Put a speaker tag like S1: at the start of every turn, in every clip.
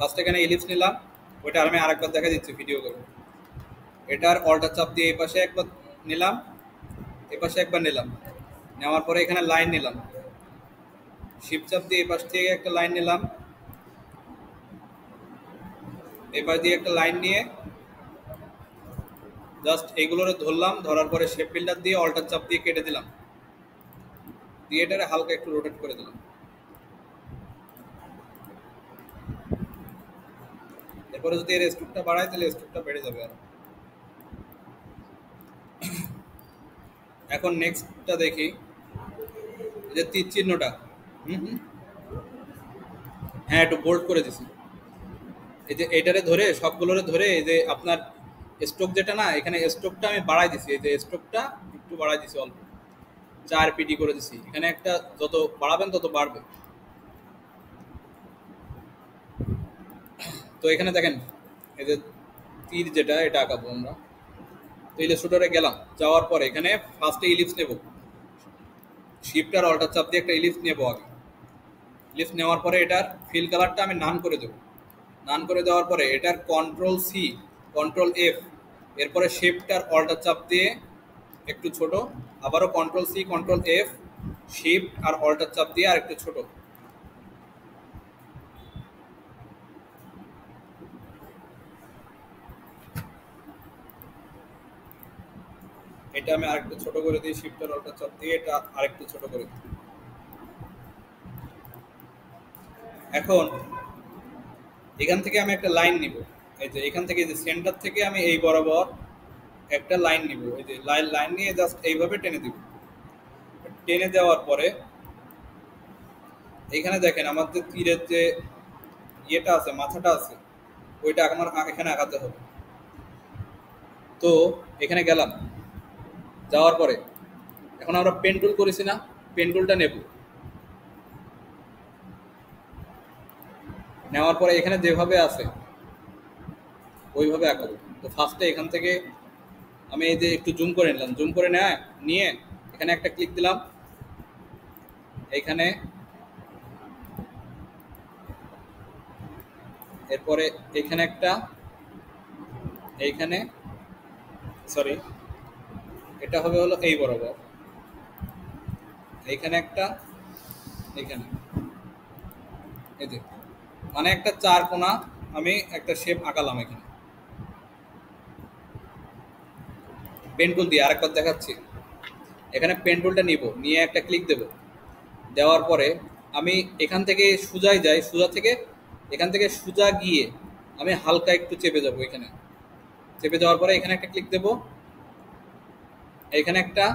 S1: First এখানে ellipse নিলাম, ওইটা আমি আরেকবার দেখা দিচ্ছি ভিডিও করে। এটার অল্টার চাপ দিয়ে এই পাশে একবার নিলাম, এই পাশে একবার নিলাম, নেওয়ার পরে এখানে লাইন নিলাম, শিফট চাপ দিয়ে এই পাশ থেকে একটা লাইন নিলাম, এই পাশ দিয়ে একটা লাইন নিয়ে জাস্ট এইগুলোরে ধরলাম, ধরার পরে শেপ বিল্ডার দিয়ে অল্টার চাপ দিয়ে কেটে দিলাম, দিয়ে এটারে হালকা একটু রোটেট করে দিলাম। এরপরে যদি এর স্ট্রোকটা বাড়ায় তাহলে স্ট্রোকটা বেড়ে যাবে আর। এখন নেক্সটটা দেখি, এই যে তীর চিহ্নটা, হ্যাঁ একটু বোল্ড করে দিছি। এই যে এটারে ধরে সবগুলোরে ধরে এই যে আপনার স্ট্রোক যেটা না, এখানে স্ট্রোকটা আমি বাড়াই দিছি, এই যে স্ট্রোকটা একটু বাড়াই দিছি, অল্প 4 পিটি করে দিছি। এখানে একটা যত বাড়াবেন তত বাড়বে। তো এখানে দেখেন এই যে তীর যেটা, এটা আঁকাবো আমরা। তো ইলাস্ট্রেটরে গেলাম, যাওয়ার পরে এখানে ফার্স্টে ইলিপস নেব, শিফট আর অল্টার চাপ দিয়ে একটা ইলিপস নেব আগে। ইলিপস নেওয়ার পরে এটার ফিল কালারটা আমি নান করে দেবো, নান করে দেওয়ার পরে এটার কন্ট্রোল সি, কন্ট্রোল এফ, এরপরে শিফট আর অল্টার চাপ দিয়ে একটু ছোট, আবারও control C, control F, shift আর অল্টার চাপ দিয়ে আর একটু ছোট। এটা আমি আরেকটু ছোট করে দিই, শিফট আর অল্টার চাপ দিয়ে এটা আরেকটু ছোট করে দিই। এখন এখান থেকে আমি একটা লাইন নিব, এই যে এখান থেকে যে সেন্টার থেকে আমি এই বরাবর একটা লাইন নিব, এই যে লাইন নিয়ে জাস্ট এইভাবে টেনে দিব। টেনে দেওয়ার পরে এইখানে দেখেন আমাদের তীরের যে ইয়েটা আছে, মাথাটা আছে, ওইটা আমার এখানে আঁকাতে হবে। তো এখানে গেলাম, যাওয়ার পরে এখন আমরা পেন টুল করেছি না, পেন টুলটা নেব, নেওয়ার পরে এখানে যেভাবে আছে ওইভাবে আঁকাবো। তো ফার্স্টে এখান থেকে আমি এই যে একটু জুম করে নিলাম, জুম করে নিয়ে এখানে একটা ক্লিক দিলাম, এইখানে, এরপরে এখানে একটা, এইখানে, সরি এটা হবে হলো এই বরাবর, এইখানে একটা, এইখানে, এই যে মানে একটা 4 কোণা আমি একটা শেপ আঁকালাম। এখানে পেন টুল দিয়ে আরেকবার দেখাচ্ছি, এখানে পেন টুলটা নিব, নিয়ে একটা ক্লিক দেব, দেওয়ার পরে আমি এখান থেকে সোজাই যাই, সোজা থেকে এখান থেকে সোজা গিয়ে আমি হালকা একটু চেপে যাব, এখানে চেপে যাওয়ার পরে এখানে একটা ক্লিক দেব, এইখানে একটা,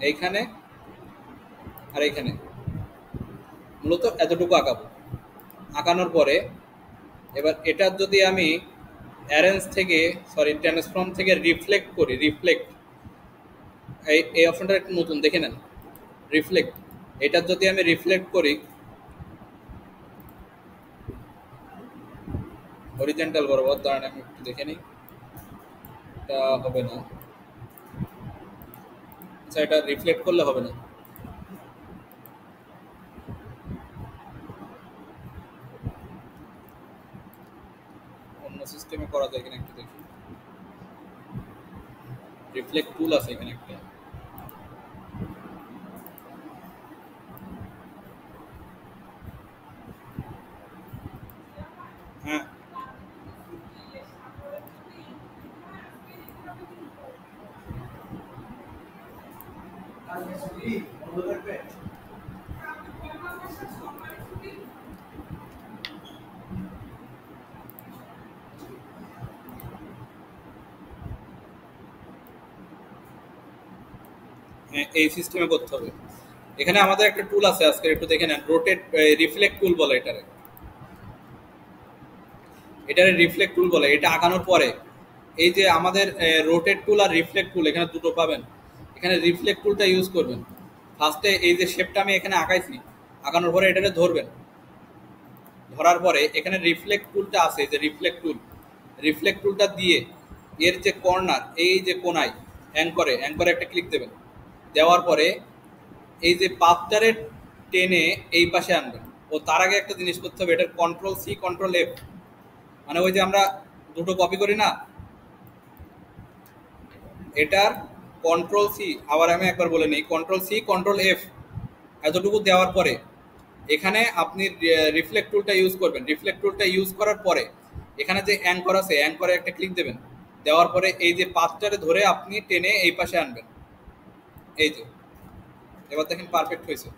S1: এইখানে আর এইখানে, মূলত এতটুকু আঁকাবো। আঁকানোর পরে এবার এটার যদি আমি অ্যারেঞ্জ থেকে, সরি ট্রান্সফর্ম থেকে রিফ্লেক্ট করি, রিফ্লেক্ট, এই অপশনটা একটু নতুন দেখে নেন, রিফ্লেক্ট, এটার যদি আমি রিফ্লেক্ট করি হরিজেন্টাল বরাবর, দাঁড়ান আমি একটু দেখে নিই, এটা হবে না, আচ্ছা এটা রিফ্লেক্ট করলে হবে না, অন্য সিস্টেমে করা যায় কিনা একটু দেখি। রিফ্লেক্ট টুল আছে এখানে একটা, হ্যাঁ হ্যাঁ এই সিস্টেমে করতে হবে। এখানে আমাদের একটা টুল আছে, আজকে একটু দেখে নেন, রোটেট রিফ্লেক্ট টুল বলে এটারে, এটারে রিফ্লেক্ট টুল বলে। এটা আঁকানোর পরে এই যে আমাদের রোটেট টুল আর রিফ্লেক্ট টুল এখানে দুটো পাবেন, এখানে রিফ্লেক্ট টুলটা ইউজ করবেন। ফার্স্টে এই যে শেপটা আমি এখানে আঁকাইছি, আঁকানোর পরে এটারে ধরবেন, ধরার পরে এখানে রিফ্লেক্ট টুলটা আছে, যে রিফ্লেক্ট টুল, রিফ্লেক্ট টুলটা দিয়ে এর যে কর্নার, এই যে কোনায় অ্যাঙ্করে একটা ক্লিক দেবেন, দেওয়ার পরে এই যে পাথটারে টেনে এই পাশে আনবেন, ও তার আগে একটা জিনিস করতে হবে, এটার কন্ট্রোল সি কন্ট্রোল এফ, মানে ওই যে আমরা দুটো কপি করি না, এটার কন্ট্রোল সি, আবার আমি একবার বলে নিই, কন্ট্রোল সি কন্ট্রোল এফ এতটুকু দেওয়ার পরে এখানে আপনি রিফ্লেক্ট টুলটা ইউজ করবেন। রিফ্লেক্ট টুলটা ইউজ করার পরে এখানে যে অ্যাঙ্কর আছে, অ্যাঙ্করে একটা ক্লিক দেবেন, দেওয়ার পরে এই যে পাঁচটারে ধরে আপনি টেনে এই পাশে আনবেন। এই যে এবার দেখেন পারফেক্ট হয়েছে।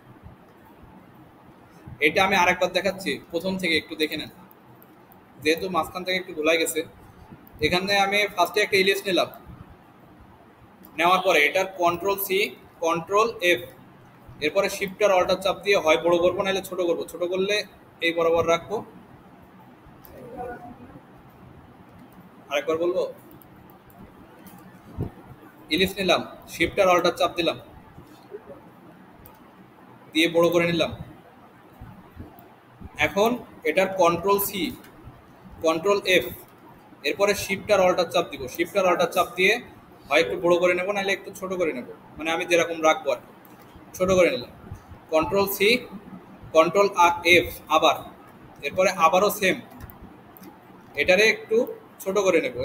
S1: এটা আমি আরেকবার দেখাচ্ছি প্রথম থেকে, একটু দেখে নেন, যেহেতু মাঝখান থেকে একটু ভুলাই গেছে। এখানে আমি ফার্স্টে একটা ইলিশ নিলাম, নেওয়ার পরে এটার কন্ট্রোল সি কন্ট্রোল এফ, এরপরে শিফটার অল্টার চাপ দিয়ে হয় বড় করবো নাহলে ছোট করবো। ছোট করলে এই বরাবর রাখবো, আরেকবার বলবো, ইলিশ নিলাম, শিফটার অল্টার চাপ দিলাম, দিয়ে বড় করে নিলাম। এখন এটার কন্ট্রোল সি কন্ট্রোল এফ, এরপরে শিফটার অল্টার চাপ দিব, শিফটার অল্টার চাপ দিয়ে হয় একটু বড় করে নেবো নাহলে একটু ছোট করে নেবো, মানে আমি যেরকম রাখবো আর কি। ছোট করে নিলাম, কন্ট্রোল সি কন্ট্রোল এফ আবার, এরপরে আবারও সেম, এটারে একটু ছোট করে নেব।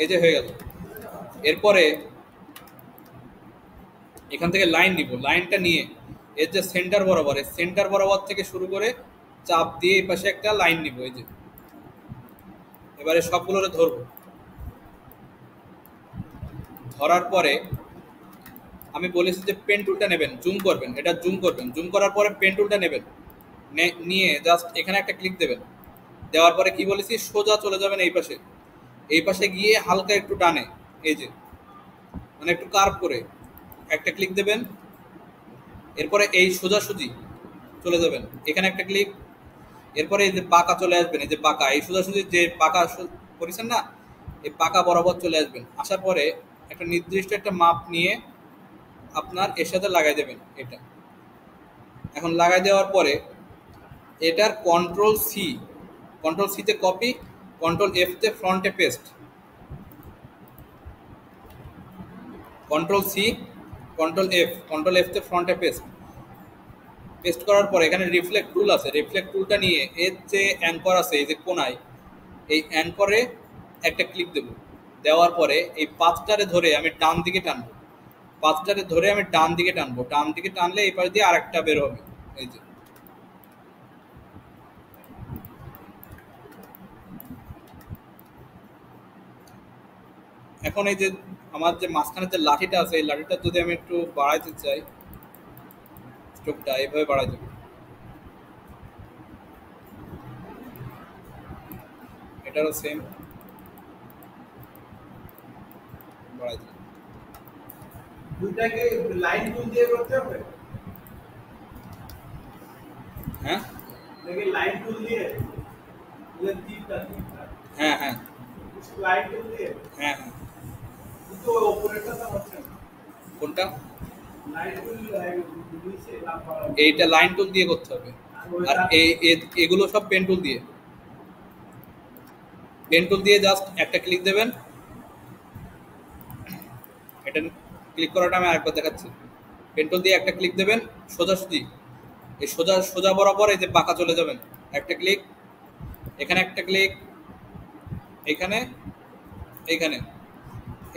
S1: এই যে হয়ে গেল। এরপরে এখান থেকে লাইন নিব, লাইনটা নিয়ে এর যে সেন্টার বরাবর, সেন্টার বরাবর থেকে শুরু করে চাপ দিয়ে এই পাশে একটা লাইন নিব। এই যে এবারে সবগুলোরে ধরবো, ধরার পরে আমি বলেছি যে পেন টুলটা নেবেন, জুম করবেন, এটা জুম করবেন, জুম করার পরে পেন টুলটা নেবেন, নিয়ে জাস্ট এখানে একটা ক্লিক দেবেন। দেওয়ার পরে কি বলেছি, সোজা চলে যাবেন এই পাশে, এই পাশে গিয়ে হালকা একটু টানে, এই যে মানে একটু কার্ভ করে একটা ক্লিক দেবেন। এরপরে এই সোজাসুজি চলে যাবেন, এখানে একটা ক্লিক, এরপরে এই যে পাকা চলে আসবেন, এই যে পাকা, এই সোজাসুজি যে পাকা করেছেন না, এই পাকা বরাবর চলে আসবেন। আসার পরে একটা নির্দিষ্ট একটা মাপ নিয়ে আপনার এর সাথে লাগাই দেবেন এটা। এখন লাগাই দেওয়ার পরে এটার কন্ট্রোল সিতে কপি, কন্ট্রোল এফতে ফ্রন্টে পেস্ট, কন্ট্রোল সি কন্ট্রোল এফতে ফ্রন্টে পেস্ট করার পরে এখানে রিফ্লেক্ট টুল আছে, রিফ্লেক্ট টুলটা নিয়ে এর যে অ্যাঙ্কর আছে এই যে কোনায়, এই অ্যাঙ্করে একটা ক্লিক দেব। দেওয়ার পরে এই পাঁচটারে ধরে আমি ডান দিকে টানবো, পাঁচটারে ধরে আমি ডান দিকে টানবো, ডান দিকে টানলে এই পাশ দিয়ে আরেকটা বের হবে। এই যে এখন এই যে আমার যে মাঝখানে যে লাঠিটা আছে, এই লাঠিটা যদি আমি একটু বাড়াইতে চাই, স্ট্রোকটা এইভাবে বাড়াই দেবো, এটারও সেম বাড়াই দেবো।
S2: দুইটাকে লাইন টুল দিয়ে করতে হবে,
S1: হ্যাঁ
S2: দেখি লাইন টুল দিয়ে তীরটা
S1: হ্যাঁ হ্যাঁ
S2: লাইন টুল দিয়ে,
S1: হ্যাঁ হ্যাঁ।
S2: কিন্তু অপারেটরটা তো হচ্ছে না।
S1: কোনটা?
S2: লাইন টুল নিচে লাভ করা,
S1: এইটা লাইন টুল দিয়ে করতে হবে, আর এগুলো সব পেন টুল দিয়ে জাস্ট একটা ক্লিক দেবেন। এটা ক্লিক করাটা আমি আরেকবার দেখাচ্ছি। পেন টুল দিয়ে একটা ক্লিক দেবেন সোজাসুজি, এই সোজা সোজা বরাবর এই যে বাঁকা চলে যাবেন, একটা ক্লিক, এখানে একটা ক্লিক, এখানে এইখানে,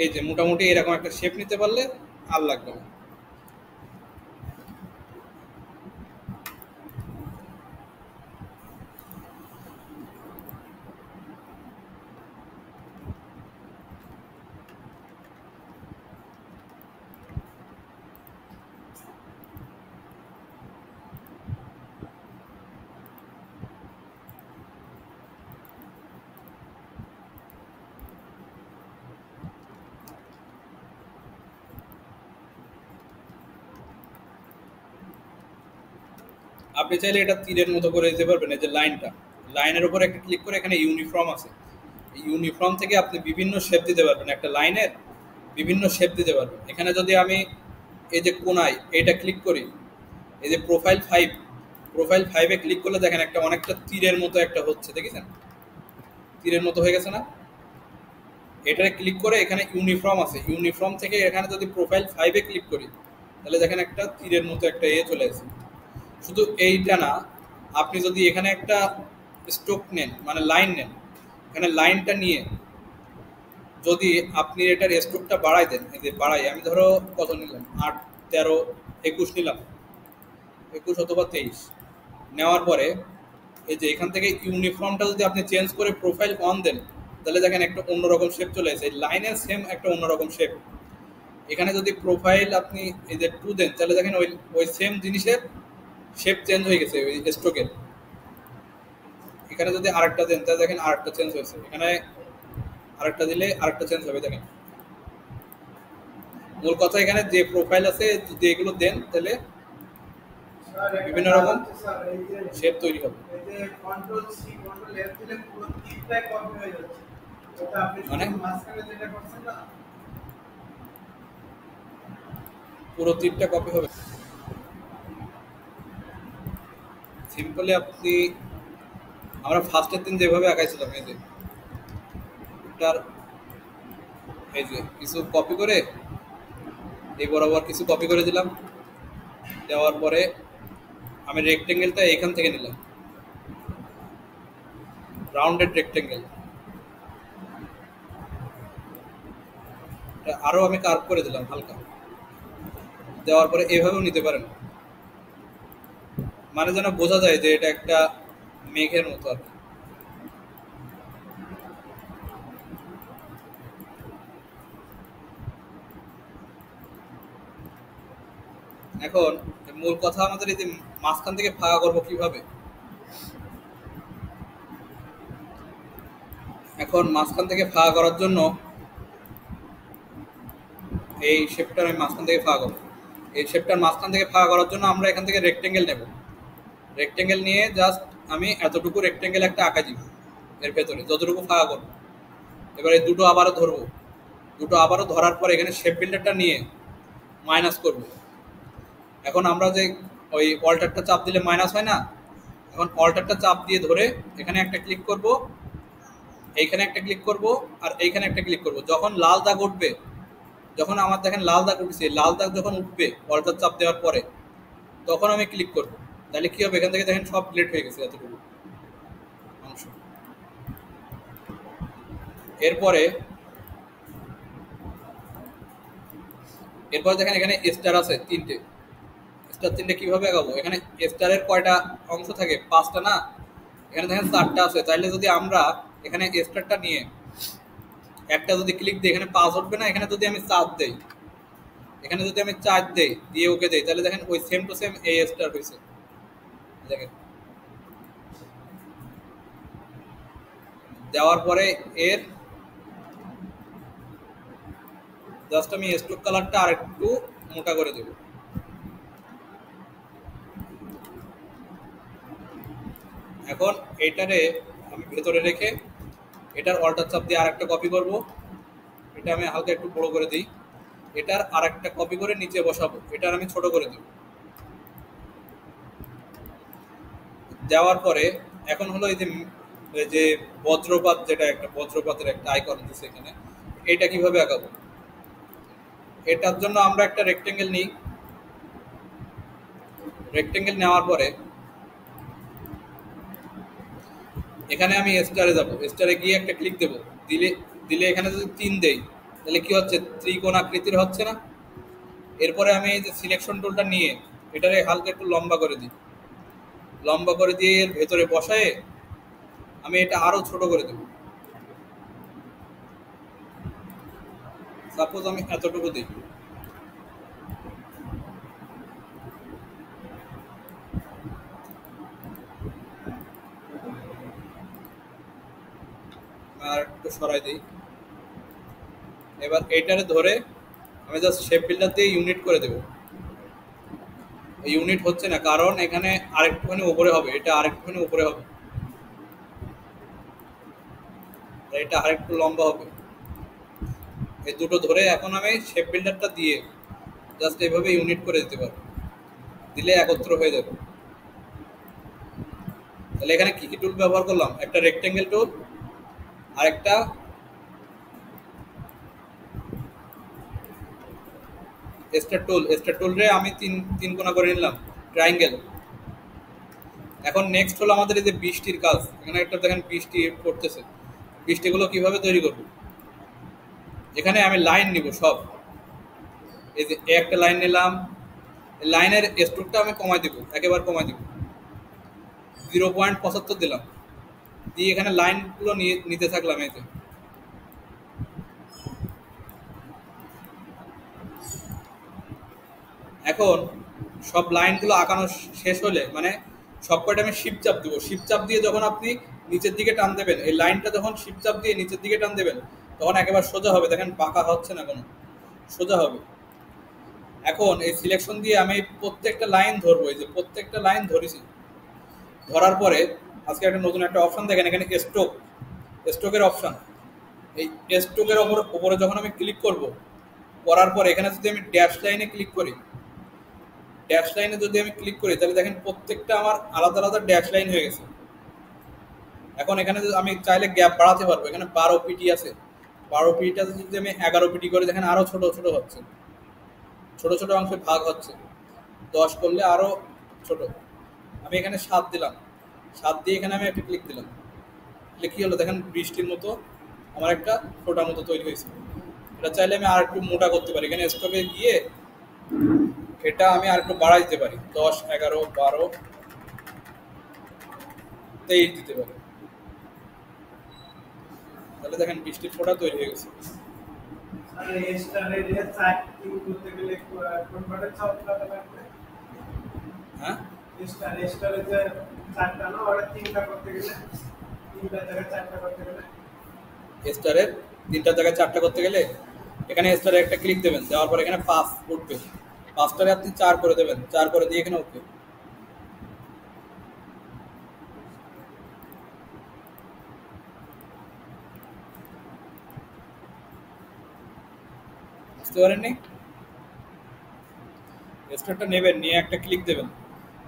S1: এই যে মোটামুটি এরকম একটা শেপ নিতে পারলে আর লাগবে না। আপনি চাইলে এটা তীরের মতো করে দিতে পারবেন। এই যে লাইনের উপর একটা ক্লিক করে এখানে ইউনিফর্ম আছে, এই ইউনিফর্ম থেকে আপনি বিভিন্ন শেপ দিতে পারবেন, একটা লাইনের বিভিন্ন শেপ দিতে পারবেন। এখানে যদি আমি এই যে কোনায় এটা ক্লিক করি, এই যে প্রোফাইল 5-এ ক্লিক করলে দেখেন একটা অনেকটা তীরের মতো একটা হচ্ছে, দেখেছেন তীরের মতো হয়ে গেছে না? এটারে ক্লিক করে এখানে ইউনিফর্ম আছে, ইউনিফর্ম থেকে এখানে যদি প্রোফাইল 5-এ ক্লিক করি, তাহলে দেখেন একটা তীরের মতো একটা চলে আসে। শুধু এইটা না, আপনি যদি এখানে একটা স্ট্রোক নেন মানে লাইন নেন, এখানে লাইনটা নিয়ে যদি আপনি এটার স্ট্রোকটা বাড়াই দেন, এই যে বাড়াই, আমি ধরো কত নিলাম, 8, 13, 21 নিলাম, 21 অথবা 23 নেওয়ার পরে এই যে এখান থেকে ইউনিফর্মটা যদি আপনি চেঞ্জ করে প্রোফাইল অন দেন, তাহলে দেখেন একটা অন্যরকম শেপ চলে আসে। লাইনের সেম একটা অন্যরকম শেপ। এখানে যদি প্রোফাইল আপনি এই যে 2 দেন, তাহলে দেখেন ওই ওই সেম জিনিসের শেপ চেঞ্জ হয়ে গেছে ওই স্ট্রোকের। এখানে যদি আরেকটা দেন, তাহলে দেখেন আরেকটা চেঞ্জ হয়েছে। এখানে আরেকটা দিলে আরেকটা চেঞ্জ হবে। দেখেন মূল কথা, এখানে যে প্রোফাইল আছে যদি এগুলো দেন, তাহলে
S2: স্যার একটা
S1: বিভিন্ন
S2: কাজ
S1: রকম
S2: হচ্ছে স্যার, এই যে
S1: শেপ তৈরি হবে।
S2: কন্ট্রোল সি কন্ট্রোল এফ দিলে পুরো তীরটাই কপি হয়ে যাচ্ছে। ওটা আপনি
S1: মানে
S2: শুধু মাঝখানে যেটা করছেন না,
S1: পুরো তীরটা কপি হবে। সিম্পলি আপনি, আমরা ফার্স্টের দিন যেভাবে আঁকাইছিলাম, এই যে এটার এই যে কিছু কপি করে এই বরাবর কিছু কপি করে দিলাম। দেওয়ার পরে আমি রেক্টেঙ্গেলটা এখান থেকে নিলাম, রাউন্ডেড রেক্টেঙ্গেল। আরো আমি কার্ভ করে দিলাম হালকা। দেওয়ার পরে এভাবেও নিতে পারেন, মানে যেন বোঝা যায় যে এটা একটা মেঘের মতো আর কি। এখন মূল কথা আমাদের এই যে মাঝখান থেকে ফাঁকা করবো কিভাবে। এখন মাঝখান থেকে ফাঁকা করার জন্য এই শেপটার আমি মাঝখান থেকে ফাঁকা করবো। এই শেপটার মাঝখান থেকে ফাঁকা করার জন্য আমরা এখান থেকে রেক্টেঙ্গেল নেব। রেক্টেঙ্গেল নিয়ে জাস্ট আমি এতটুকু রেক্টেঙ্গেল একটা আঁকা দিব এর ভেতরে, যতটুকু ফাঁকা করবো। এবারে দুটো আবারও ধরবো, দুটো আবারও ধরার পর এখানে শেপ বিল্ডারটা নিয়ে মাইনাস করব। এখন আমরা যে ওই অল্টারটা চাপ দিলে মাইনাস হয় না, এখন অল্টারটা চাপ দিয়ে ধরে এখানে একটা ক্লিক করব, এইখানে একটা ক্লিক করব, আর এইখানে একটা ক্লিক করব। যখন লাল দাগ উঠবে, যখন আমার দেখেন লাল দাগ উঠছে, লাল দাগ যখন উঠবে অল্টার চাপ দেওয়ার পরে, তখন আমি ক্লিক করব। তাহলে কি হবে, এখান থেকে দেখেন সব ডিলিট হয়ে গেছে এতটুকু অংশ। এরপরে এরপরে দেখেন এখানে স্টার আছে 3টে। স্টার 3টে কিভাবে আঁকাবো, এখানে স্টারের কয়টা অংশ থাকে, 5টা না, এখানে দেখেন 4টা আছে। তাইলে যদি আমরা এখানে স্টারটা নিয়ে একটা যদি ক্লিক দিই, এখানে 5 উঠবে না, এখানে যদি আমি 4 দেই, এখানে যদি আমি 4 দেই দিয়ে ওকে দেই, তাহলে দেখেন ওই সেম টু সেম এই স্টার হয়েছে। দেখেন দেওয়ার পরে এর জাস্ট আমি স্ট্রোক কালারটা আর একটু মোটা করে দেব। এখন এইটারে আমি ভেতরে রেখে এটার অল্টার চাপ দিয়ে আরেকটা কপি করব। এটা আমি হালকা একটু বড় করে দিই। এটার আরেকটা কপি করে নিচে বসাবো, এটার আমি ছোট করে দেব। দেওয়ার পরে এখন হলো এই যে বজ্রপাত, যেটা একটা বজ্রপাতের একটা আইকন দিচ্ছে এখানে, এটা কিভাবে আঁকাবো। এটার জন্য আমরা একটা রেক্টেঙ্গেল নিই। রেক্টেঙ্গেল নেওয়ার পরে এখানে আমি স্টারে যাব, স্টারে গিয়ে একটা ক্লিক দেব। দিলে দিলে এখানে যদি 3 দেই, তাহলে কি হচ্ছে, ত্রিকোণ আকৃতির হচ্ছে না। এরপরে আমি এই যে সিলেকশন টুলটা নিয়ে এটারে হালকা একটু লম্বা করে দিই। লম্বা করে দিয়ে এর ভেতরে বসায় আমি এটা আরো ছোট করে দেব। সাপোজ আমি এতটুকু দিই। আর একটু সরাই দিই। এবার এইটারে ধরে আমি জাস্ট শেপ বিল্ডার দিয়ে ইউনিট করে দেব। ইউনিট হচ্ছে না কারণ এখানে আরেকটুখানি উপরে হবে, এটা আরেকটুখানি উপরে হবে, এটা আরেকটু লম্বা হবে। এই দুটো ধরে এখন আমি শেপ বিল্ডারটা দিয়ে জাস্ট এইভাবে ইউনিট করে দিতে পারবো, দিলে একত্র হয়ে যাবে। তাহলে এখানে কি কি টুল ব্যবহার করলাম, একটা রেক্টেঙ্গেল টুল, আরেকটা স্টার টুল রে আমি তিন তিন কোণা করে নিলাম ট্রায়াঙ্গেল। এখন নেক্সট হলো আমাদের এই যে বৃষ্টির কাজ। এখানে একটা দেখেন বৃষ্টি পড়তেছে, বৃষ্টিগুলো কিভাবে তৈরি করব। এখানে আমি লাইন নিব সব, এই যে একটা লাইন নিলাম, লাইনের স্ট্রোকটা আমি কমাই দিব, একেবারে কমাই দিব, 0.75 দিলাম, দিয়ে এখানে লাইনগুলো নিতে থাকলাম। এই যে এখন সব লাইনগুলো আঁকানো শেষ হলে মানে সব কয়টা আমি শিপ চাপ দেবো। শিপ চাপ দিয়ে যখন আপনি নিচের দিকে টান দেবেন, এই লাইনটা যখন শিপ চাপ দিয়ে নিচের দিকে টান দেবেন তখন একেবারে সোজা হবে। দেখেন বাঁকা হচ্ছে না কোনো, সোজা হবে। এখন এই সিলেকশন দিয়ে আমি প্রত্যেকটা লাইন ধরবো, এই যে প্রত্যেকটা লাইন ধরেছি। ধরার পরে আজকে একটা নতুন একটা অপশন দেখেন, এখানে স্ট্রোকের অপশন। এই স্ট্রোকের উপরে যখন আমি ক্লিক করব, করার পরে এখানে যদি আমি ড্যাশ লাইনে ক্লিক করি, ড্যাশ লাইনে যদি আমি ক্লিক করি তাহলে দেখেন প্রত্যেকটা আমার আলাদা আলাদা ড্যাশ লাইন হয়ে গেছে। এখন এখানে আমি চাইলে গ্যাপ বাড়াতে পারবো। এখানে 12 পিটি আছে, 12 পিটিটা যদি আমি 11 পিটি করে, দেখেন আরো ছোট ছোট হচ্ছে, ছোট ছোট অংশে ভাগ হচ্ছে। 10 করলে আরো ছোট। আমি এখানে 7 দিলাম, 7 দিয়ে এখানে আমি একটা ক্লিক দিলাম, তাহলে কি হলো দেখেন বৃষ্টির মতো আমার একটা ফোঁটা মতো তৈরি হয়েছে। এটা চাইলে আমি আর একটু মোটা করতে পারি, এখানে স্টকে গিয়ে এটা আমি আর একটু বাড়াই দিতে পারি, 10, 11, 12, 23 দিতে পারি। তাহলে দেখেন বৃষ্টির ফোঁটা তৈরি হয়ে গেছে।
S2: আর এই স্টারের যে চার্ট করতে গেলে কোন বারে চাপ লাগবে?
S1: হ্যাঁ,
S2: স্টারের যে চারটা না, ওটা তিনটা করতে গেলে, তিনটা জায়গায় চারটা করতে গেলে,
S1: স্টারের 3টার জায়গায় 4টা করতে গেলে এখানে স্টারে একটা ক্লিক দেবেন, দেওয়ার পর এখানে 5 উঠবে, 5টারে আপনি 4 করে দেবেন, 4 করে দিয়ে এখানে ওকে। বুঝতে পারেননি? স্টারটা নেবেন, নিয়ে একটা ক্লিক দেবেন,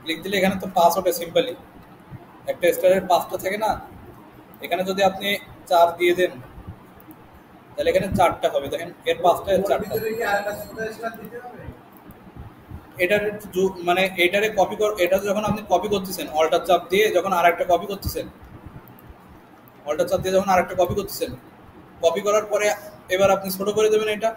S1: ক্লিক দিলে এখানে তো 5 ওঠে সিম্পলি। একটা স্টারের 5টা থাকে না, এখানে যদি আপনি 4 দিয়ে দেন তাহলে এখানে 4টা হবে। দেখেন এর 5টা এর 4টা।
S2: ভিতরে কি আরেকটা ছোট স্টার দিতে হবে?
S1: এটার মানে এটারে কপি এটা যখন আপনি কপি করতেছেন অল্টার চাপ দিয়ে, যখন আরেকটা কপি করতেছেন, অল্টার চাপ দিয়ে যখন আরেকটা কপি করতেছেন, কপি করার পরে এবার আপনি ছোট করে দেবেন এটা,